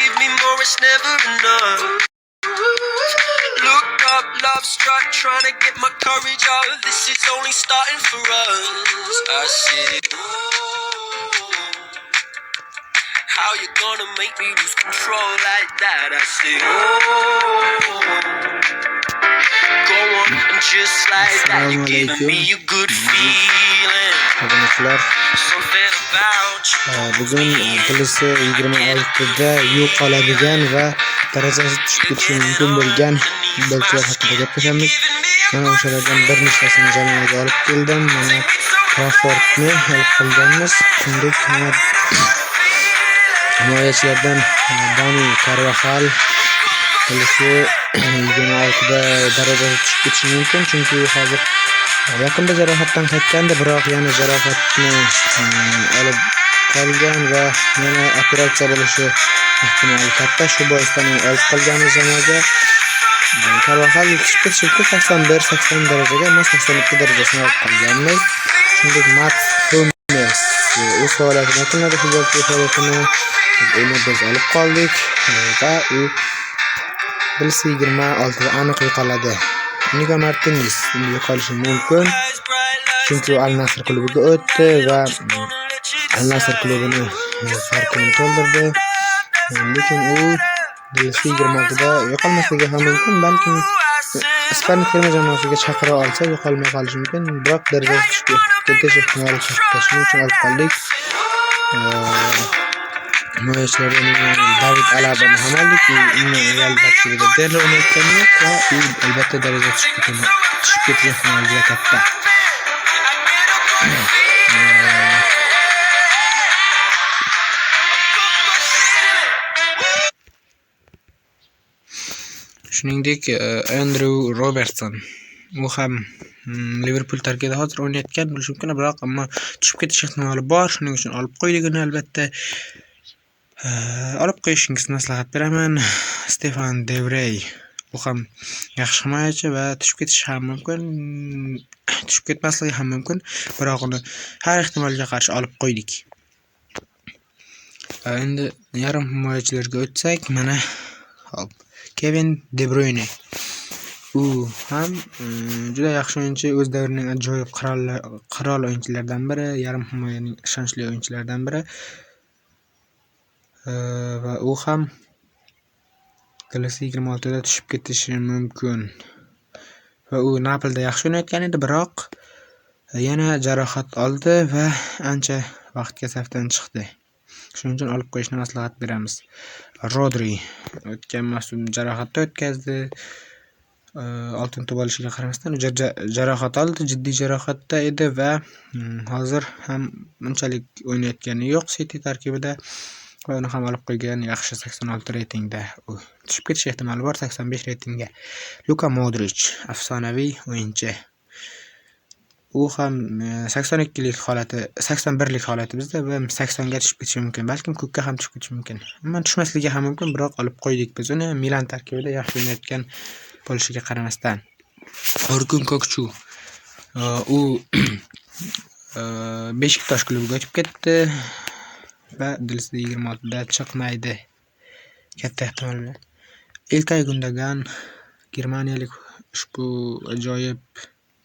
give me more, it's never enough. Look up, love struck, trying to get my courage up. This is only starting for us. I said, how you gonna make me lose control like that? I said, go on and just like that. You're giving me a good feeling. Arkadaşlar Something about you. bugün Plisi 26'da yo'qoladigan va darajasi tushib ketishi mumkin bo'lgan futbolchilar haqida gaplashamiz. Mana o'shalardan bir nechtasini jamoaga olib keldim. Mana Traffordni olib qolganmiz. Shuningdek, himoyachilardan Dani Carvajal Plisi 26'da darajasi tushib ketishi mumkin, chunki hozir yaqinda jarohatdan qaytgandi, biroq yana jarohatni olib qolgan va yana operatsiya bo'lishi ehtimoli katta. Shu boisdan olib qolganmiz jamoaga. Carvajal tushib ketishi 81-80 darajaga, emas 82 darajasini olib qolganmiz. Shuningdek, Mats Hummels o'z faoliyatini yakunladi. Futbolchi faoliyatini biz olib qoldik va u Plisi 26'da aniq yo'qoladi. Nico Martinez yo'qolishi mumkin, chunki Al Nassr klubiga o'tdi va Al Nassr klubini farqini to'ldirdi. Lekin u Plisi 26'da yo'qolmasligi ham mumkin, balkim Ispaniya terma jamoasiga chaqira olsa yo'qolmay qolishi mumkin, biroq darajasi tushib ketish ehtimoli katta. Shuning uchun olib qoldik. Himoyachilardan David Alabani ham oldik. Unga Real tarkibida Delo o'ynayotgani yo'q va u albatta daraja tushib ketish ehtimoli juda katta. Shuningdek, Andrew Robertson u ham Liverpool tarkibida hozir o'ynayotgan bo'lishi mumkin, biroq ammo tushib ketish ehtimoli bor. Shuning uchun olib qo'ydik uni albatta. Olib qo'yishingizni maslahat beraman. Stefan De Vrij u ham yaxshi himoyachi va tushib ketishi ham mumkin, tushib ketmasligi ham mumkin, biroq uni har ehtimolga qarshi olib qo'ydik. Endi yarim himoyachilarga o'tsak, mana hop Kevin De Bruyne u ham juda yaxshi o'yinchi, o'z davrining ajoyib qirol o'yinchilaridan biri, yarim himoyaning ishonchli o'yinchilaridan biri. Va u ham Plisi 26'da tushib ketishi mumkin. Va u Napolida yaxshi o'ynayotgan edi, biroq yana jarohat oldi va ancha vaqtga safdan chiqdi. Shuning uchun olib qo'yishni maslahat beramiz. Rodri o'tgan mavsum jarohatda o'tkazdi. Oltin to'p olishiga qaramasdan jarohat oldi, jiddiy jarohatda edi va hozir ham unchalik o'ynayotgani yo'q City tarkibida. Va uni ham olib qo'ygan, yaxshi 86 reytingda. U tushib ketish ehtimoli bor 85 reytingga. Luka Modric afsonaviy o'yinchi. U ham 82lik holati, 81lik holati bizda va 80 ga tushib ketishi mumkin. Balkim ko'kka ham tushib ketishi mumkin. Ammo tushmasligi ham mumkin, biroq olib qo'ydik biz uni. Milan tarkibida yaxshi o'ynayotgan bo'lishiga qaramasdan. Orkun Kokchu u Beshiktosh klubiga o'tib ketdi va Plisi 26'da chiqmaydi katta ehtimol bilan. Ilkay Gundogan germaniyalik ushbu ajoyib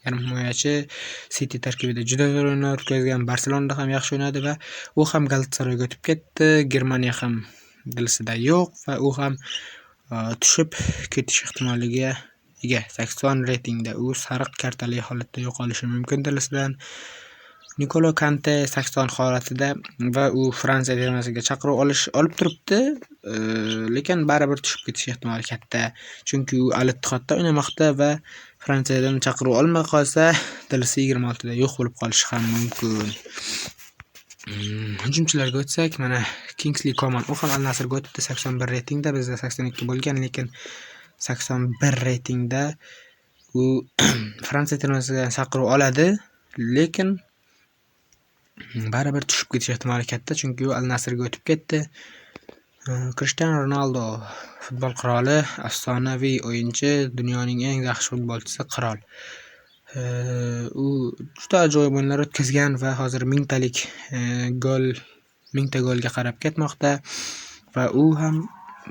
yarim himoyachi City tarkibida juda zo'r o'yin o'tkazgan, Barselonada ham yaxshi o'ynadi va u ham Galatasarayga o'tib ketdi. Germaniya ham Plisida yo'q va u ham tushib ketish ehtimoliga ega. 80 reytingda. U sariq kartali holatda yo'qolishi mumkin Plisidan. N'Golo Kante 80 holatida va u Fransiya termasiga chaqiruv olib turibdi, lekin baribir tushib ketish ehtimoli katta, chunki u Al Ittihadda o'ynamoqda va Fransiyadan chaqiruv olmay qolsa, Plisi 26'da yo'q bo'lib qolishi ham mumkin. Hujumchilarga o'tsak, mana Kingsley Coman u ham Al Nassrga o'tdi, 81 reytingda, bizda 82 bo'lgan, lekin 81 reytingda u Fransiya termasiga chaqiruv oladi, lekin baribir tushib ketish ehtimoli katta, chunki u Al Nassrga o'tib ketdi. Cristiano Ronaldo futbol qiroli, afsonaviy o'yinchi, dunyoning eng yaxshi futbolchisi, qirol. U juda ajoyib o'yinlar o'tkazgan va hozir 1000ta golga qarab ketmoqda va u ham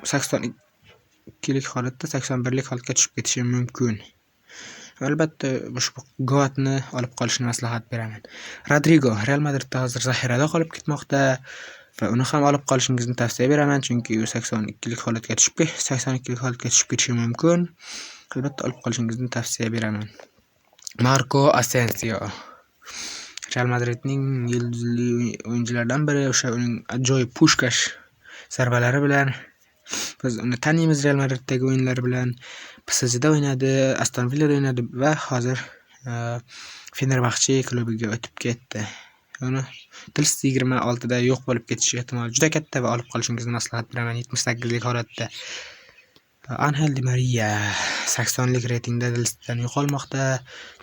82lik holatda 81lik holatga tushib ketishi mumkin. Albatta ushbu Goatni olib qolishni maslahat beraman. Rodrigo Real Madridda hozir zaxirada qolib ketmoqda va uni ham olib qolishingizni tavsiya beraman, chunki u 82lik holatga tushib ketishi mumkin. Albatta olib qolishingizni tavsiya beraman. Marco Asensio Real Madridning yulduzli o'yinchilaridan biri, o'sha uning ajoyib pushkash zarbalari bilan biz uni taniymiz. Real Madriddagi o'yinlari bilan PSJda o'ynadi, Aston Villada o'ynadi va hozir Fenerbahçe klubiga o'tib ketdi. Uni tilsiz 26da yo'q bo'lib ketishi ehtimoli juda katta va olib qolishingizni maslahat beraman 78lik holatda. Angel Di Maria 80lik reytingda listdan yo'qolmoqda,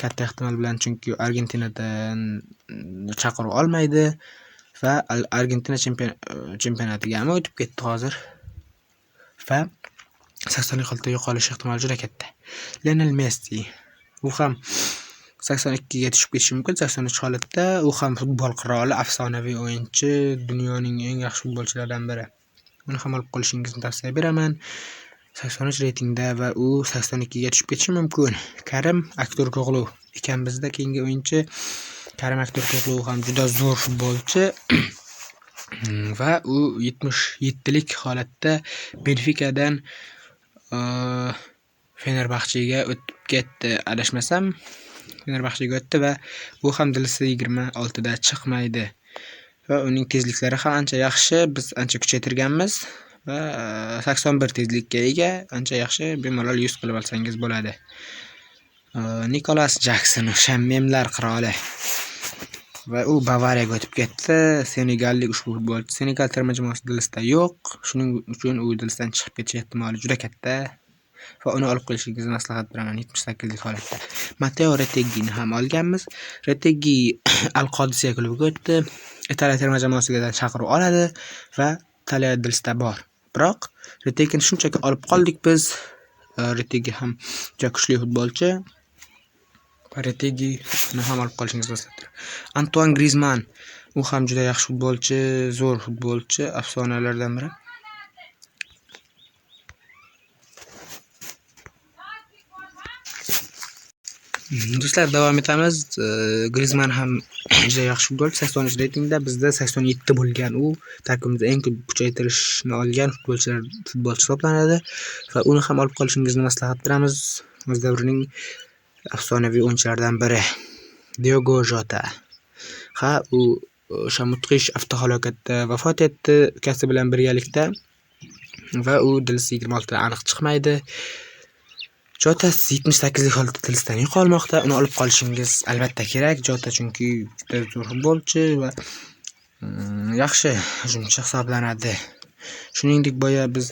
katta ehtimol bilan, chunki Argentinadan chaqiruv olmaydi va Argentina chempionatiga ham o'tib ketdi hozir va 80lik holatda yo'qolish ehtimoli juda katta. Lionel Messi u ham 82ga tushib ketishi mumkin. 83 holatda u ham futbol qiroli, afsonaviy o'yinchi, dunyoning eng yaxshi futbolchilaridan biri. Uni ham olib qolishingizni tavsiya beraman. 83 reytingda va u 82ga tushib ketishi mumkin. Karim Aktürkoğlu ekan bizda keyingi o'yinchi. Karim Aktürkoğlu ham juda zo'r futbolchi va u 77lik holatda Benfica'dan Fenerbahçe'ga o'tib ketdi. Adashmasam Fenerbahçe'ga o'tdi va bu ham dilsi 26da chiqmaydi. Va uning tezliklari ham ancha yaxshi. Biz ancha kuchaytirganmiz va 81 tezlikka ega, ancha yaxshi. Bemalol 100 qilib olsangiz bo'ladi. Nicolas Jackson o'sha memlar qiroli va u Bavariyaga o'tib ketdi. Senegallik ushbu futbolchi Senegal terma jamoasida listda yo'q. Shuning uchun u listdan chiqib ketish ehtimoli juda katta va uni olib qolishingizni maslahat beraman 78lik holatda. Matteo Retegini ham olganmiz. Retegi Al-Qodisiya klubiga o'tdi. Italiya terma jamoasiga chaqiruv oladi va Italiya listda bor. Biroq Retegini shunchaki olib qoldik biz. Retegi ham juda kuchli futbolchi. Retegini ham olib qolishingizni maslahat beraman. Antoine Griezmann u ham juda yaxshi futbolchi, zo'r futbolchi, afsonalardan biri. Do'stlar, davom etamiz. Griezmann ham juda yaxshi futbolchi, 83 reytingda, bizda 87 bo'lgan. U tarkibimizda eng ko'p kuchaytirishni olgan futbolchi hisoblanadi va uni ham olib qolishingizni maslahat beramiz. O'z davrining afsonaviy o'yinchilaridan biri. Diogo Jota. U o'sha mudhish avtohalokatda vafot etdi ukasi bilan birgalikda va u dilsi 26da aniq chiqmaydi. Jota 78lik holatda dilsidan yo'qolmoqda. Uni olib qolishingiz albatta kerak. Jota chunki juda zo'r futbolchi va yaxshi hujumchi hisoblanadi. Shuningdek, boya biz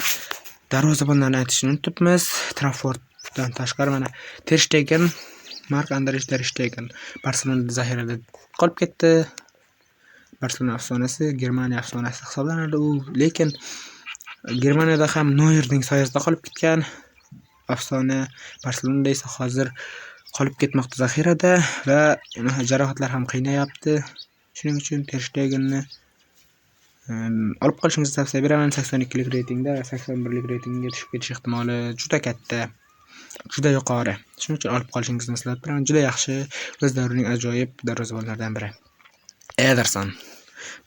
darvozabonlarni aytishni unutibmiz. Trafforddan tashqari mana Ter Stegen, Marc-Andre Ter Stegen Barselonada zaxirada qolib ketdi. Barselona afsonasi, Germaniya afsonasi hisoblanadi u, lekin Germaniyada ham Neuerning soyasida qolib ketgan. Afsona Barselonada esa hozir qolib ketmoqda zaxirada va jarohatlar ham qiynayapti. Shuning uchun Ter Stegenni olib qolishingizni tavsiya beraman. 82lik reytingda va 81lik reytingga tushib ketish ehtimoli juda katta, juda yuqori. Shuning uchun olib qolishingizni maslahat beraman. Juda yaxshi, o'z davrining ajoyib darvozabonlaridan biri. Ederson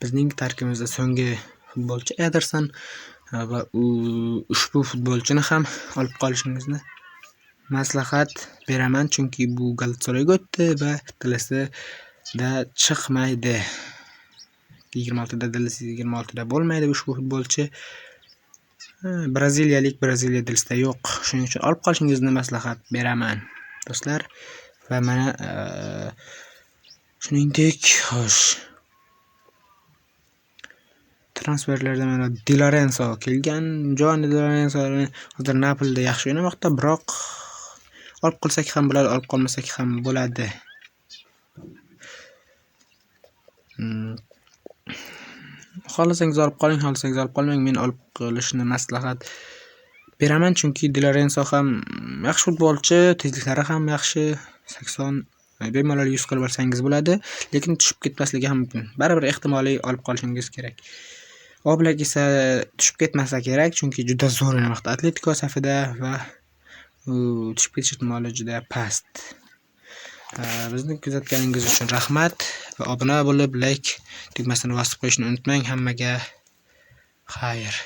bizning tarkibimizda so'nggi futbolchi Ederson va ushbu futbolchini ham olib qolishingizni maslahat beraman, chunki bu Galatasarayga o'tdi va DLSda chiqmaydi. 26da DLS 26da bo'lmaydi ushbu futbolchi. Braziliya DLSda yo'q. Shuning uchun olib qolishingizni maslahat beraman, do'stlar. Va mana shuningdek, xo'sh, transferlarda mana Di Lorenzo kelgan. Giovanni Di Lorenzo hozir Napolida yaxshi o'ynamoqda, biroq olib qolsak ham bo'ladi, olib qolmasak ham bo'ladi. Xohlasangiz olib qoling, xohlasangiz olib qolmang. Men olib qolishni maslahat beraman, chunki Di Lorenzo ham yaxshi futbolchi, tezliklari ham yaxshi. 80 bemalol 100 qilib olsangiz bo'ladi, lekin tushib ketmasligi ham mumkin. Baribir ehtimoliy olib qolishingiz kerak. Oblak esa tushib ketmasa kerak, chunki juda zo'r o'ynamoqda Atletico safida va u tushib ketish ehtimoli juda past. Bizni kuzatganingiz uchun rahmat va obuna bo'lib, like tugmasini bosib qo'yishni unutmang. Hammaga xayr.